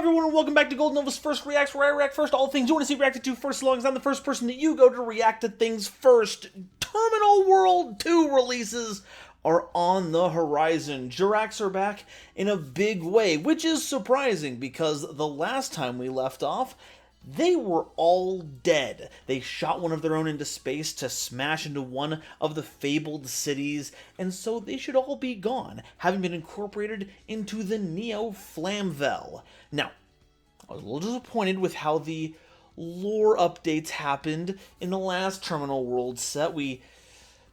everyone, and welcome back to GoldenNova's First Reacts, where I react first to all things you want to see reacted to first, as long as I'm the first person that you go to react to things first. Terminal World 2 releases are on the horizon. Jurracs are back in a big way, which is surprising because the last time we left off, they were all dead. They shot one of their own into space to smash into one of the fabled cities, and so they should all be gone, having been incorporated into the Neo Flamvel. Now, I was a little disappointed with how the lore updates happened in the last Terminal World set. We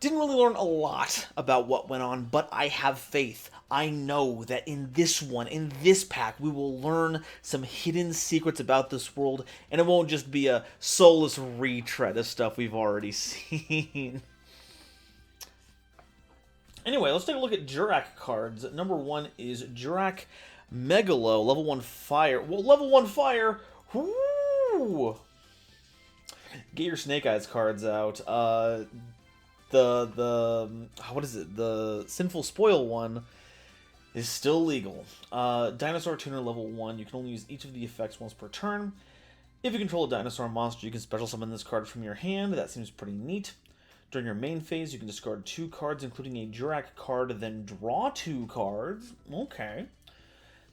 didn't really learn a lot about what went on, but I have faith. I know that in this one, in this pack, we will learn some hidden secrets about this world, and it won't just be a soulless retread of stuff we've already seen. Anyway, let's take a look at Jurrac cards. Number 1 is Jurrac Megalo, level 1 fire. Well, level 1 fire! Woo! Get your Snake Eyes cards out. What is it? The Sinful Spoil one is still legal. Dinosaur Tuner level 1. You can only use each of the effects once per turn. If you control a dinosaur monster, you can special summon this card from your hand. That seems pretty neat. During your main phase, you can discard 2 cards, including a Jurrac card, then draw 2 cards. Okay.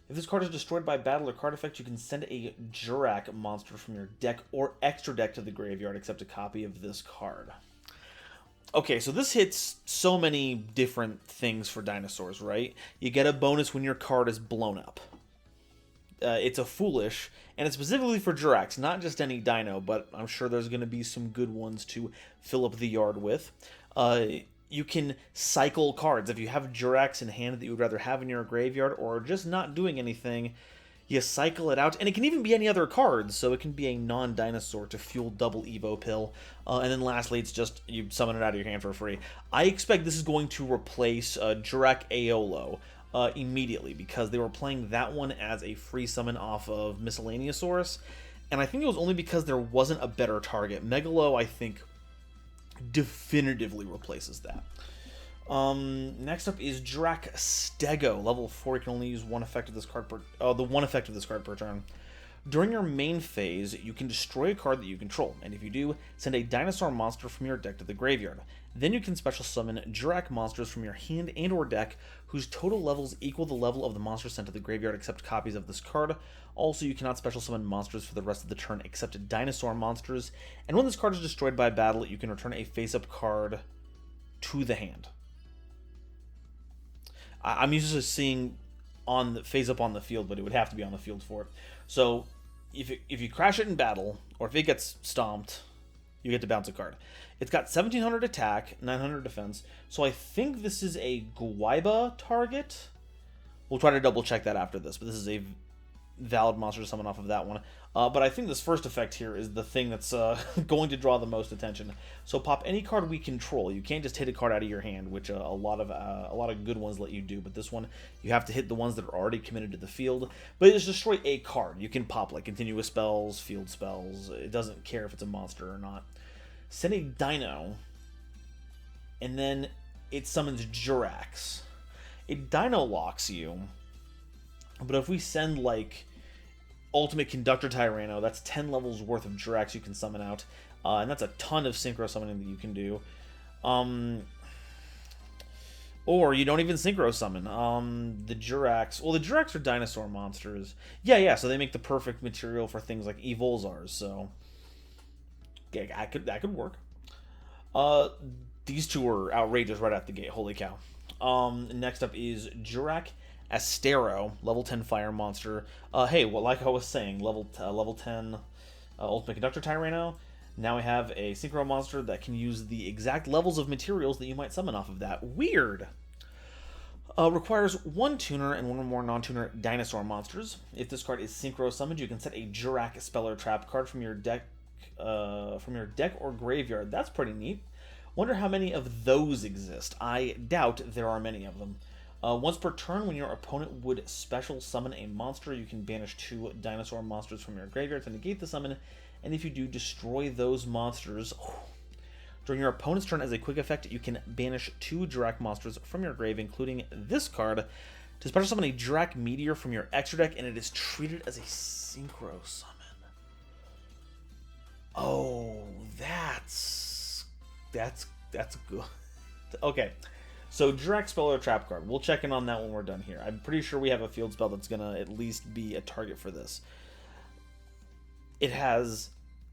If this card is destroyed by battle or card effect, you can send a Jurrac monster from your deck or extra deck to the graveyard, except a copy of this card. Okay, so this hits so many different things for dinosaurs, right? You get a bonus when your card is blown up. It's a foolish, and it's specifically for Jurracs, not just any dino, but I'm sure there's going to be some good ones to fill up the yard with. You can cycle cards. If you have Jurracs in hand that you would rather have in your graveyard or just not doing anything, you cycle it out, and it can even be any other cards, so it can be a non-dinosaur to fuel double Evo Pill, and then lastly, it's just, you summon it out of your hand for free. I expect this is going to replace Jurrac Aeolo immediately, because they were playing that one as a free summon off of Miscellaneousaurus, and I think it was only because there wasn't a better target. Megalo, I think, definitively replaces that. Next up is Jurrac Stego, level 4. You can only use one effect of this card per turn. During your main phase, you can destroy a card that you control, and if you do, send a dinosaur monster from your deck to the graveyard. Then you can special summon Jurrac monsters from your hand and or deck whose total levels equal the level of the monster sent to the graveyard except copies of this card. Also, you cannot special summon monsters for the rest of the turn except dinosaur monsters, and when this card is destroyed by battle, you can return a face-up card to the hand. I'm used to seeing on the phase up on the field, but it would have to be on the field for it. So if you crash it in battle, or if it gets stomped, you get to bounce a card. It's got 1700 attack, 900 defense, so I think this is a Guaiba target. We'll try to double check that after this, but this is a valid monster to summon off of that one. But I think this first effect here is the thing that's going to draw the most attention. So pop any card we control. You can't just hit a card out of your hand, which a lot of good ones let you do. But this one, you have to hit the ones that are already committed to the field. But it's destroy a card. You can pop like continuous spells, field spells. It doesn't care if it's a monster or not. Send a dino, and then it summons Jurracs. It dino locks you. But if we send like Ultimate Conductor Tyranno, that's 10 levels worth of Jurracs you can summon out, and that's a ton of synchro summoning that you can do. Or you don't even synchro summon. The Jurracs, well, the Jurracs are dinosaur monsters. Yeah, so they make the perfect material for things like Evolzars, so yeah, that could work. These two are outrageous right out the gate, holy cow. Next up is Jurrac Astero, level 10 fire monster. Hey, well, like I was saying, level 10 Ultimate Conductor Tyranno. Now we have a synchro monster that can use the exact levels of materials that you might summon off of that. Weird! Requires 1 tuner and 1 or more non-tuner dinosaur monsters. If this card is synchro summoned, you can set a Jurrac Speller Trap card from your deck or graveyard. That's pretty neat. Wonder how many of those exist. I doubt there are many of them. Once per turn, when your opponent would special summon a monster, you can banish 2 dinosaur monsters from your graveyard to negate the summon, and if you do, destroy those monsters. During your opponent's turn, as a quick effect, you can banish 2 Jurrac monsters from your grave, including this card. to special summon a Jurrac Meteor from your extra deck, and it is treated as a synchro summon. Oh, that's good. Okay, so Jurrac spell or a trap card. We'll check in on that when we're done here. I'm pretty sure we have a field spell that's gonna at least be a target for this. It has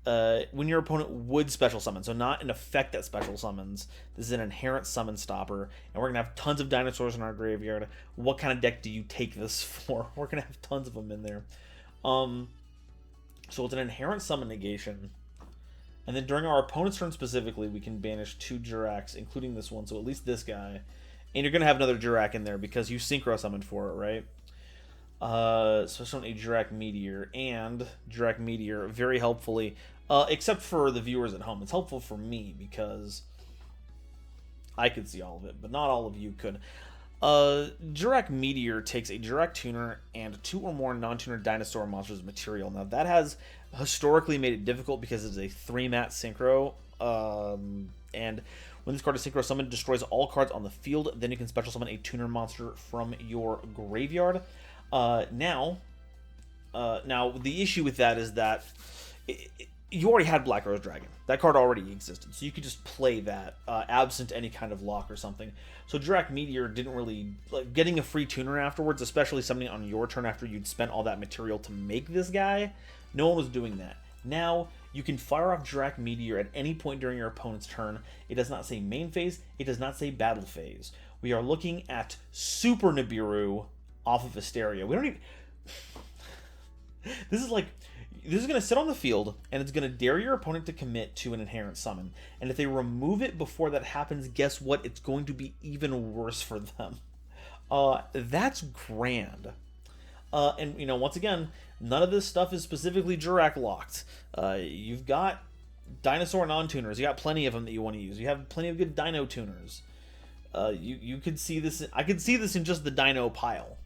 when your opponent would special summon, so not an effect that special summons. This is an inherent summon stopper, and we're gonna have tons of dinosaurs in our graveyard. What kind of deck do you take this for? We're gonna have tons of them in there. So it's an inherent summon negation. And then during our opponent's turn specifically, we can banish 2 Jurracs, including this one, so at least this guy. And you're going to have another Jurrac in there because you synchro summoned for it, right? So a Jurrac Meteor, and Jurrac Meteor, very helpfully, except for the viewers at home. It's helpful for me because I could see all of it, but not all of you could. Jurrac Meteor takes a Jurrac Tuner and 2 or more non-tuner dinosaur monsters material. Now, that has historically made it difficult because it's a 3-mat synchro, and when this card is synchro summoned, it destroys all cards on the field. Then you can special summon a tuner monster from your graveyard. Now, the issue with that is that you already had Black Rose Dragon. That card already existed, so you could just play that, absent any kind of lock or something. So Jurrac Meteor didn't really... getting a free tuner afterwards, especially summoning on your turn after you'd spent all that material to make this guy, no one was doing that. Now, you can fire off Jurrac Meteor at any point during your opponent's turn. It does not say main phase, it does not say battle phase. We are looking at Super Nibiru off of Hysteria. We don't even... This is going to sit on the field, and it's going to dare your opponent to commit to an inherent summon. And if they remove it before that happens, guess what? It's going to be even worse for them. That's grand. And, once again, none of this stuff is specifically Jurrac locked. You've got dinosaur non-tuners. You got plenty of them that you want to use. You have plenty of good dino tuners. You could see this... I could see this in just the dino pile.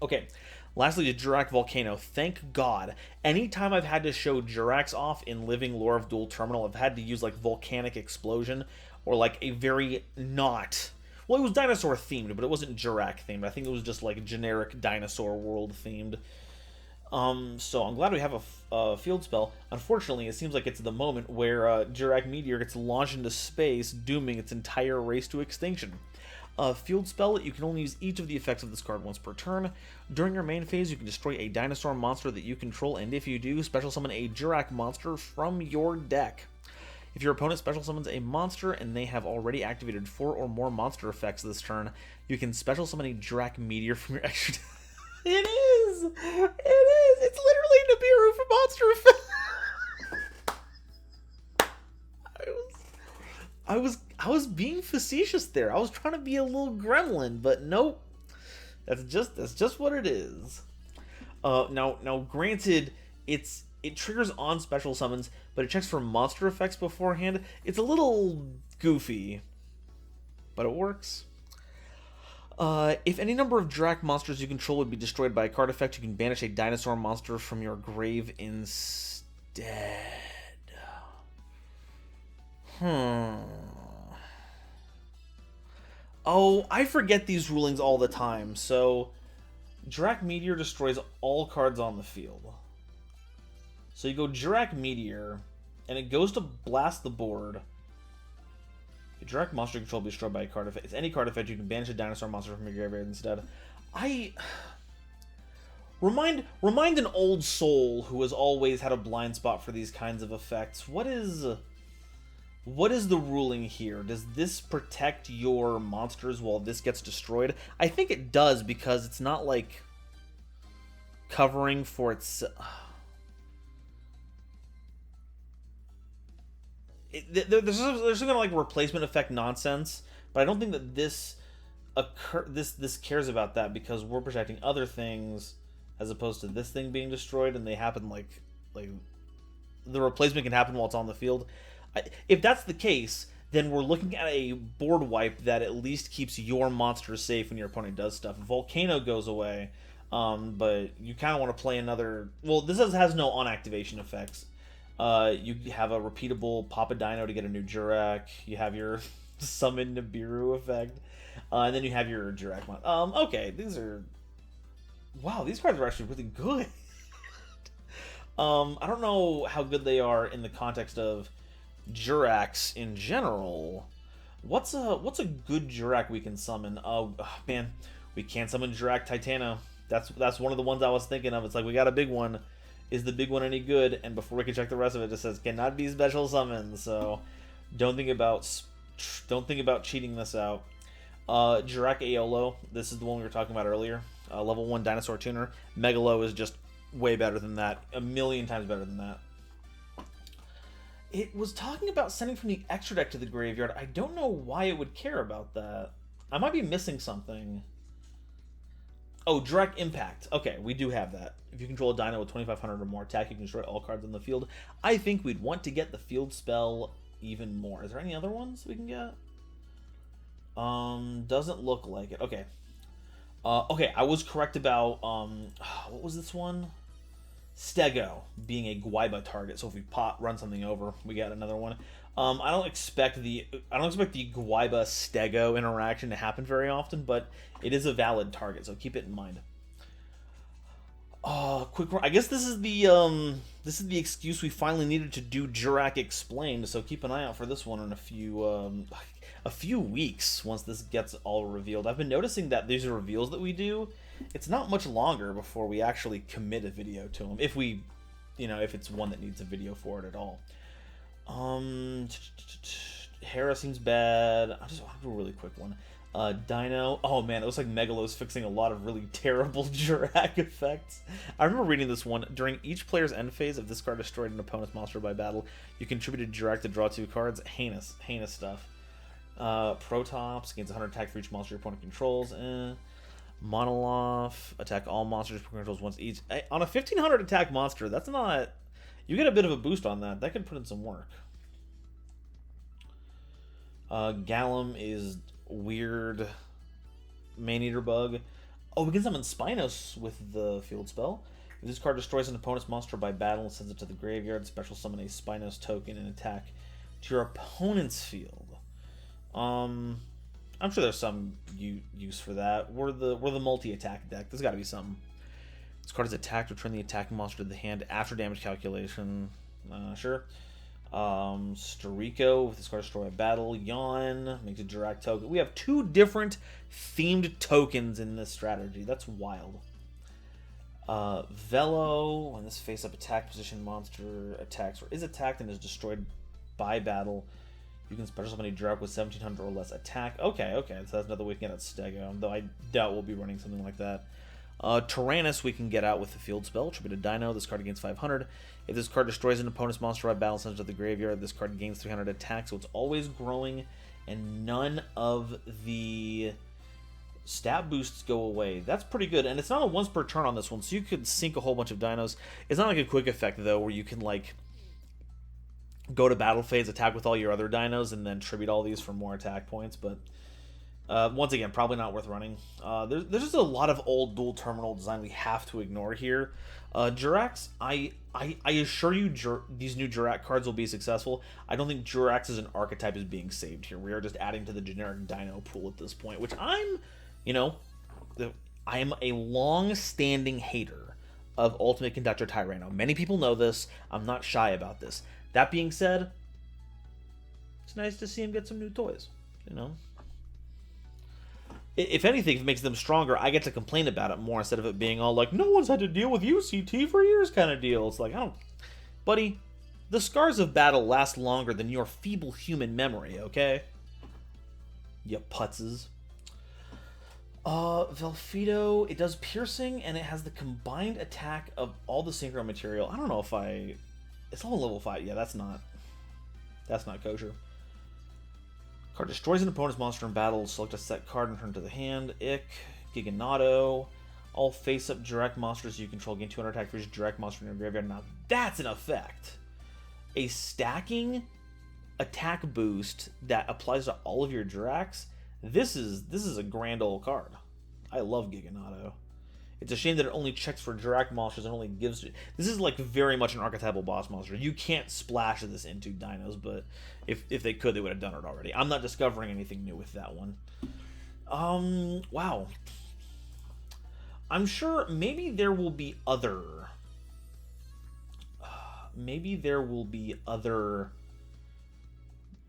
Okay. Lastly, the Jurrac Volcano. Thank God. Anytime I've had to show Jurracs off in Living Lore of Dual Terminal, I've had to use, Volcanic Explosion, or, a very not... Well, it was dinosaur-themed, but it wasn't Jurrac-themed. I think it was just, generic dinosaur world-themed. So I'm glad we have a field spell. Unfortunately, it seems like it's the moment where Jurrac Meteor gets launched into space, dooming its entire race to extinction. Field spell, you can only use each of the effects of this card once per turn. During your main phase, you can destroy a dinosaur monster that you control, and if you do, special summon a Jurrac monster from your deck. If your opponent special summons a monster and they have already activated 4 or more monster effects this turn, you can special summon a Jurrac Meteor from your extra deck. It is! It's literally Nibiru for monster effects! I was being facetious there. I was trying to be a little gremlin, but nope. That's just what it is. Now granted, it triggers on special summons, but it checks for monster effects beforehand. It's a little goofy, but it works. If any number of Jurrac monsters you control would be destroyed by a card effect, you can banish a dinosaur monster from your grave instead. Oh, I forget these rulings all the time. So, Jurrac Meteor destroys all cards on the field. So you go Jurrac Meteor, and it goes to blast the board. The Jurrac monster control will be destroyed by a card effect. It's any card effect, you can banish a dinosaur monster from your graveyard instead. Remind an old soul who has always had a blind spot for these kinds of effects. What is the ruling here? Does this protect your monsters while this gets destroyed? I think it does, because it's not covering for its... There's some kind of replacement effect nonsense, but I don't think that this cares about that, because we're protecting other things as opposed to this thing being destroyed, and they happen the replacement can happen while it's on the field. If that's the case, then we're looking at a board wipe that at least keeps your monsters safe when your opponent does stuff. Volcano goes away, but you kind of want to play another... Well, this has no on-activation effects. You have a repeatable Papa Dino to get a new Jurrac. You have your Summon Nibiru effect. And then you have your Jurrac. Okay, these are... Wow, these cards are actually really good. I don't know how good they are in the context of Jurracs in general. What's a good Jurrac we can summon? Oh, man, we can't summon Jurrac Titano. That's one of the ones I was thinking of. It's like we got a big one. Is the big one any good? And before we can check the rest of it, it just says cannot be special summoned. So don't think about cheating this out. Jurrac Aolo. This is the one we were talking about earlier. Level 1 dinosaur tuner. Megalo is just way better than that. A million times better than that. It was talking about sending from the extra deck to the graveyard. I don't know why it would care about that. I might be missing something. Oh, Jurrac Impact. Okay, we do have that. If you control a dino with 2,500 or more attack, you can destroy all cards on the field. I think we'd want to get the field spell even more. Is there any other ones we can get? Doesn't look like it. Okay. Okay, I was correct about, what was this one? Stego being a Guaiba target. So if we run something over, we get another one. I don't expect the Guaiba Stego interaction to happen very often, but it is a valid target, so keep it in mind. Quick. I guess this is the excuse we finally needed to do Jurrac Explained. So keep an eye out for this one in a few weeks once this gets all revealed. I've been noticing that these reveals that we do, it's not much longer before we actually commit a video to them. If we, if it's one that needs a video for it at all. Hera seems bad. I'll do a really quick one. Dino. Oh man, it looks like Megalo's fixing a lot of really terrible Jurrac effects. I remember reading this one. During each player's end phase, if this card destroyed an opponent's monster by battle, you contributed Jurrac to draw 2 cards. Heinous stuff. Protops gains 100 attack for each monster your opponent controls. Monoloth, attack all monsters your opponent controls once each. On a 1500 attack monster, that's not... You get a bit of a boost on that. That could put in some work. Gallum is weird Maneater bug. Oh, we can summon Spinos with the field spell. If this card destroys an opponent's monster by battle and sends it to the graveyard, special summon a Spinos token and attack to your opponent's field. I'm sure there's some use for that. We're the multi-attack deck. There's got to be something. This card is attacked. Return the attacking monster to the hand after damage calculation. Sure. Storiko, with this card destroy a battle. Yawn makes a Jurrac token. We have 2 different themed tokens in this strategy. That's wild. Velo, when this face-up attack position monster attacks or is attacked and is destroyed by battle, you can special summon a Jurrac with 1,700 or less attack. Okay, so that's another way to get at Stego, though I doubt we'll be running something like that. Tyrannus we can get out with the field spell. Tribute a Dino. This card gains 500. If this card destroys an opponent's monster by battle and sends it to the graveyard, this card gains 300 attack, so it's always growing, and none of the stat boosts go away. That's pretty good, and it's not a once per turn on this one, so you could sink a whole bunch of dinos. It's not like a quick effect, though, where you can, like, go to battle phase, attack with all your other dinos, and then tribute all these for more attack points, but once again, probably not worth running. There's just a lot of old dual terminal design we have to ignore here. Jurracs, I assure you these new Jurrac cards will be successful. I don't think Jurracs as an archetype is being saved here. We are just adding to the generic dino pool at this point, which I'm a long-standing hater of Ultimate Conductor Tyranno. Many people know this. I'm not shy about this. That being said, it's nice to see him get some new toys, If anything, if it makes them stronger, I get to complain about it more instead of it being all like, no one's had to deal with UCT for years kind of deal. It's like, buddy, the scars of battle last longer than your feeble human memory, okay? You putzes. Velfido, it does piercing, and it has the combined attack of all the synchro material. I don't know if it's all level 5. Yeah, that's not kosher. Card destroys an opponent's monster in battle. Select a set card and return to the hand. Ick. Giganato. All face-up Jurrac monsters you control gain 200 attack for each Jurrac monster in your graveyard. Now that's an effect. A stacking attack boost that applies to all of your Jurracs. This is a grand old card. I love Giganato. It's a shame that it only checks for Jurrac monsters and only gives... This is like very much an archetypal boss monster. You can't splash this into dinos, but if they could, they would have done it already. I'm not discovering anything new with that one. Wow. I'm sure maybe there will be other... maybe there will be other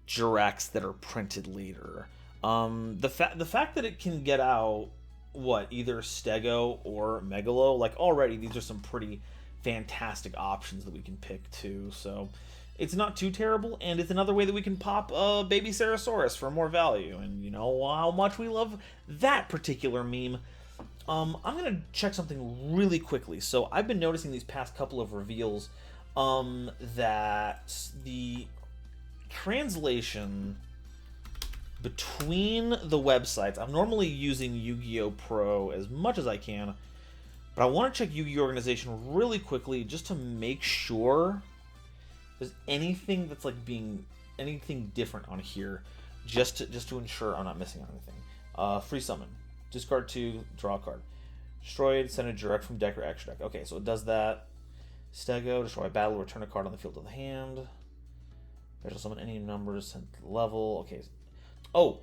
Jurracs that are printed later. The fact that it can get out, what, either Stego or Megalo, like, already these are some pretty fantastic options that we can pick too, so it's not too terrible, and it's another way that we can pop a baby Ceratosaurus for more value, and you know how much we love that particular meme. I'm gonna check something really quickly. So I've been noticing these past couple of reveals that the translation between the websites, I'm normally using Yu-Gi-Oh! Pro as much as I can, but I want to check Yu-Gi-Oh! Organization really quickly just to make sure there's anything that's like being anything different on here, just to ensure I'm not missing anything. Free summon, discard 2, draw a card, destroyed, send it direct from deck or extra deck. Okay, so it does that. Stego, destroy a battle, return a card on the field of the hand. Special summon any numbers sent to the level. Okay. Oh,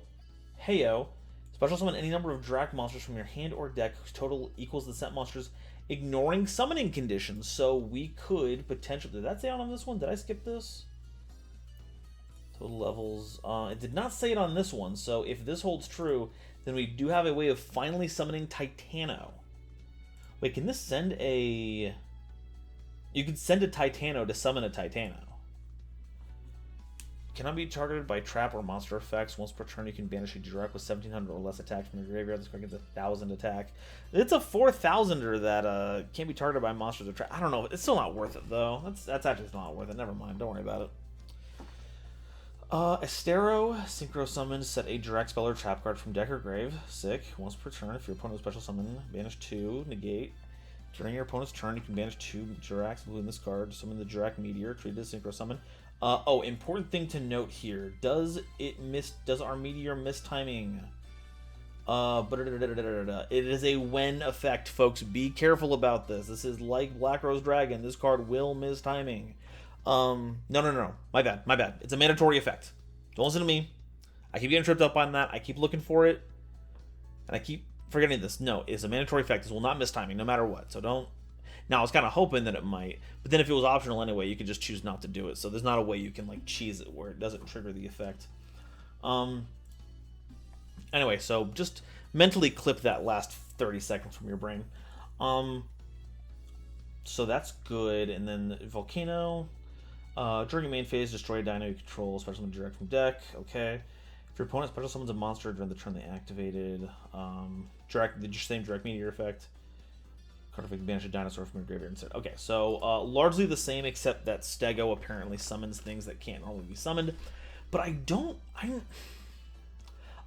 heyo. Special summon any number of Jurrac monsters from your hand or deck whose total equals the sent monsters, ignoring summoning conditions. So we could potentially... Did that say it on this one? Did I skip this? Total levels. It did not say it on this one, so if this holds true, then we do have a way of finally summoning Titano. Wait, can this send a... You can send a Titano to summon a Titano. Cannot be targeted by trap or monster effects. Once per turn, you can banish a Jurrac with 1,700 or less attack from your graveyard. This card gets 1,000 attack. It's a 4,000er that can't be targeted by monsters or trap. I don't know. It's still not worth it, though. That's actually not worth it. Never mind. Don't worry about it. Estero, Synchro Summon, set a Jurrac spell or trap card from deck or grave. Sick. Once per turn, if your opponent special summon, banish 2, negate. During your opponent's turn, you can banish 2 Jurracs, including this card. Summon the Jurrac Meteor, treat it as Synchro Summon. Oh, important thing to note here. Does our Meteor miss timing? It is a when effect, folks. Be careful about this. This is like Black Rose Dragon. This card will miss timing. No. My bad. It's a mandatory effect. Don't listen to me. I keep getting tripped up on that. I keep looking for it. And I keep forgetting this. No, it's a mandatory effect. This will not miss timing, no matter what. So don't... Now, I was kind of hoping that it might, but then if it was optional anyway, you could just choose not to do it. So there's not a way you can, like, cheese it where it doesn't trigger the effect. Anyway, so just mentally clip that last 30 seconds from your brain. So that's good. And then Volcano. During your main phase, destroy a dino you control, special summon direct from deck. Okay. If your opponent special summons a monster during the turn they activated, the same direct meteor effect. Card effect, banish a dinosaur from your graveyard instead. Okay, so largely the same, except that Stego apparently summons things that can't normally be summoned. But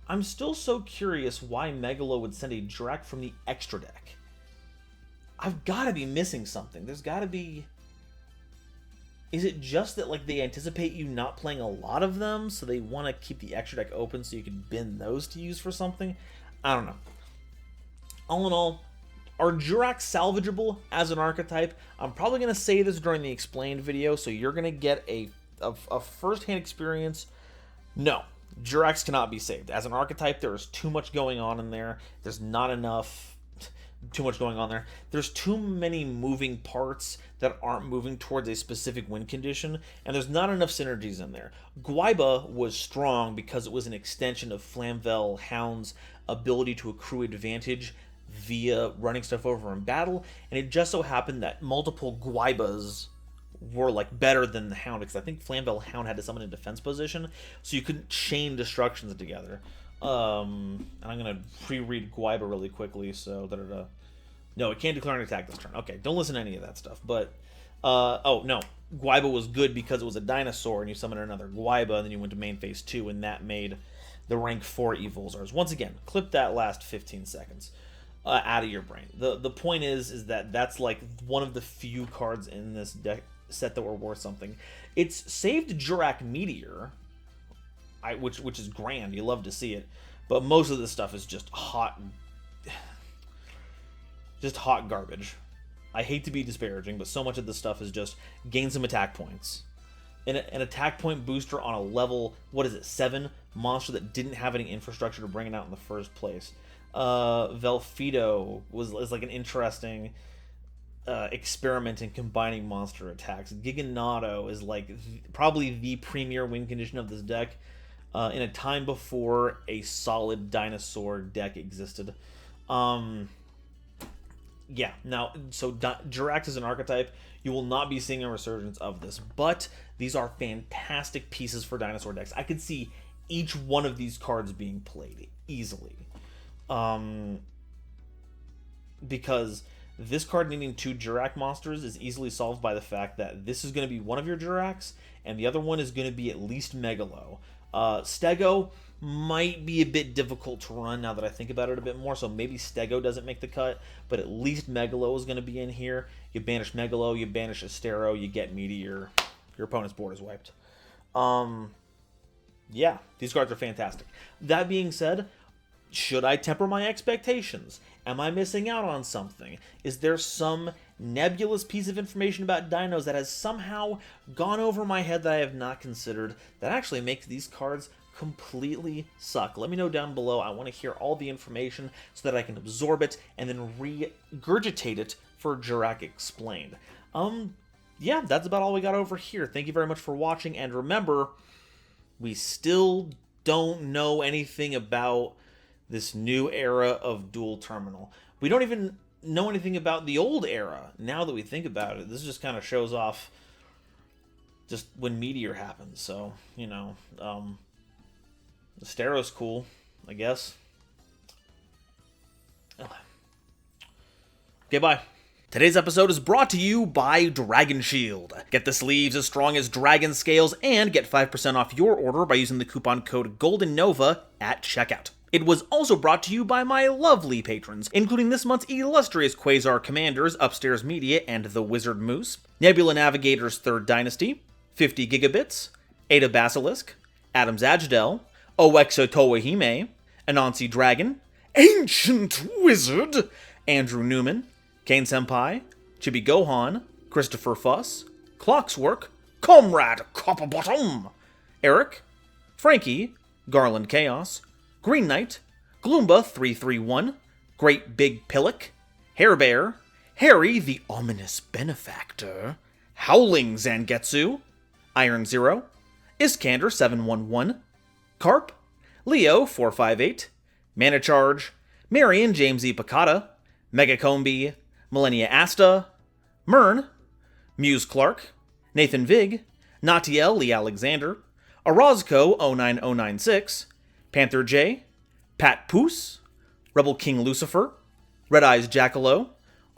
I'm still so curious why Megalo would send a Jurrac from the extra deck. I've got to be missing something. There's got to be... Is it just that, like, they anticipate you not playing a lot of them, so they want to keep the extra deck open so you can bin those to use for something? I don't know. All in all, are Jurracs salvageable as an archetype? I'm probably going to say this during the explained video, so you're going to get a first-hand experience. No, Jurracs cannot be saved. As an archetype, there is too much going on in there. There's not enough... Too much going on there. There's too many moving parts that aren't moving towards a specific win condition, and there's not enough synergies in there. Guaiba was strong because it was an extension of Flamvel Hound's ability to accrue advantage via running stuff over in battle, and it just so happened that multiple Guaibas were like better than the Hound, because I think Flamvel Hound had to summon in defense position, so you couldn't chain destructions together. And I'm gonna pre-read Guaiba really quickly, so no, it can't declare an attack this turn. Okay, don't listen to any of that stuff. But oh no, Guaiba was good because it was a dinosaur, and you summoned another Guaiba, and then you went to main phase 2, and that made the rank 4 Evolzars. Once again, clip that last 15 seconds out of your brain. The point is that that's like one of the few cards in this deck set that were worth something. It's saved Jurrac Meteor. Which is grand. You love to see it, but most of this stuff is just hot garbage. I hate to be disparaging, but so much of this stuff is just gain some attack points, an attack point booster on a level, what is it, 7 monster that didn't have any infrastructure to bring it out in the first place. Velfido is like an interesting experiment in combining monster attacks. Giganato is like probably the premier win condition of this deck in a time before a solid dinosaur deck existed. Yeah, now, so Jurrac is an archetype. You will not be seeing a resurgence of this, but these are fantastic pieces for dinosaur decks. I could see each one of these cards being played easily. Because this card needing 2 Jurrac monsters is easily solved by the fact that this is going to be one of your Jurracs, and the other one is going to be at least Megalo. Stego might be a bit difficult to run now that I think about it a bit more, so maybe Stego doesn't make the cut, but at least Megalo is going to be in here. You banish Megalo, you banish Astero, you get Meteor, your opponent's board is wiped. Yeah, these cards are fantastic. That being said, should I temper my expectations? Am I missing out on something? Is there some nebulous piece of information about dinos that has somehow gone over my head that I have not considered that actually makes these cards completely suck? Let me know down below. I want to hear all the information so that I can absorb it and then regurgitate it for Jurrac Explained. Yeah, that's about all we got over here. Thank you very much for watching, and remember, we still don't know anything about this new era of dual terminal. We don't even know anything about the old era, now that we think about it. This just kind of shows off just when Meteor happens, so, you know, Astero's cool, I guess. Okay, bye. Today's episode is brought to you by Dragon Shield. Get the sleeves as strong as dragon scales and get 5% off your order by using the coupon code GoldenNova at checkout. It was also brought to you by my lovely patrons, including this month's illustrious Quasar Commanders, Upstairs Media, and the Wizard Moose, Nebula Navigator's Third Dynasty, 50 Gigabits, Ada Basilisk, Adams Ajdel, Oexa Toahime, Anansi Dragon, Ancient Wizard, Andrew Newman, Kane Senpai, Chibi Gohan, Christopher Fuss, Clockswork, Comrade Copperbottom, Eric, Frankie, Garland Chaos, Green Knight, Gloomba 331, Great Big Pillock, Hairbear, Harry the Ominous Benefactor, Howling Zangetsu, Iron Zero, Iskander 711, Carp, Leo 458, Mana Charge, Marion James E. Picata, Megacombi, Millennia Asta, Mern, Muse Clark, Nathan Vig, Natiel Lee Alexander, Orozco 09096, Panther J, Pat Poos, Rebel King Lucifer, Red Eyes Jackalow,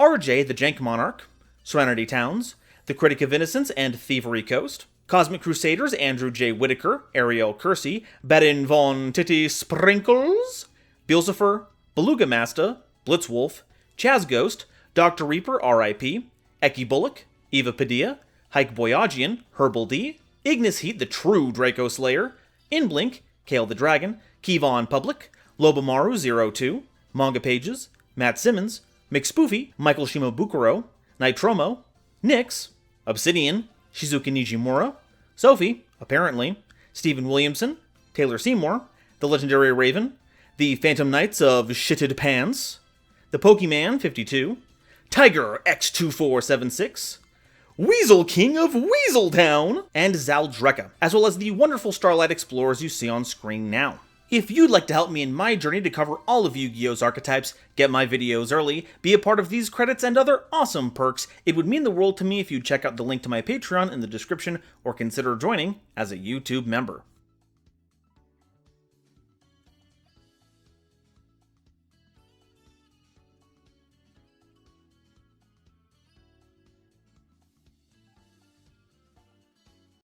RJ the Jank Monarch, Serenity Towns, The Critic of Innocence and Thievery Coast, Cosmic Crusaders Andrew J. Whitaker, Ariel Kersey, Bedin Von Titty Sprinkles, Beelzephyr, Beluga Masta, Blitzwolf, Chaz Ghost, Dr. Reaper R.I.P., Eki Bullock, Eva Padilla, Hike Boyagian, Herbal D, Ignis Heat the True Draco Slayer, Inblink, Kale the Dragon, Kevon Public, Lobamaru 02, Manga Pages, Matt Simmons, McSpoofy, Michael Shimobukuro, Nitromo, Nyx, Obsidian, Shizuka Nijimura, Sophie, apparently, Stephen Williamson, Taylor Seymour, The Legendary Raven, The Phantom Knights of Shitted Pants, The Pokemon 52, Tiger X2476, Weasel King of Weaseltown, and Zaldreka, as well as the wonderful Starlight Explorers you see on screen now. If you'd like to help me in my journey to cover all of Yu-Gi-Oh's archetypes, get my videos early, be a part of these credits and other awesome perks, it would mean the world to me if you'd check out the link to my Patreon in the description or consider joining as a YouTube member.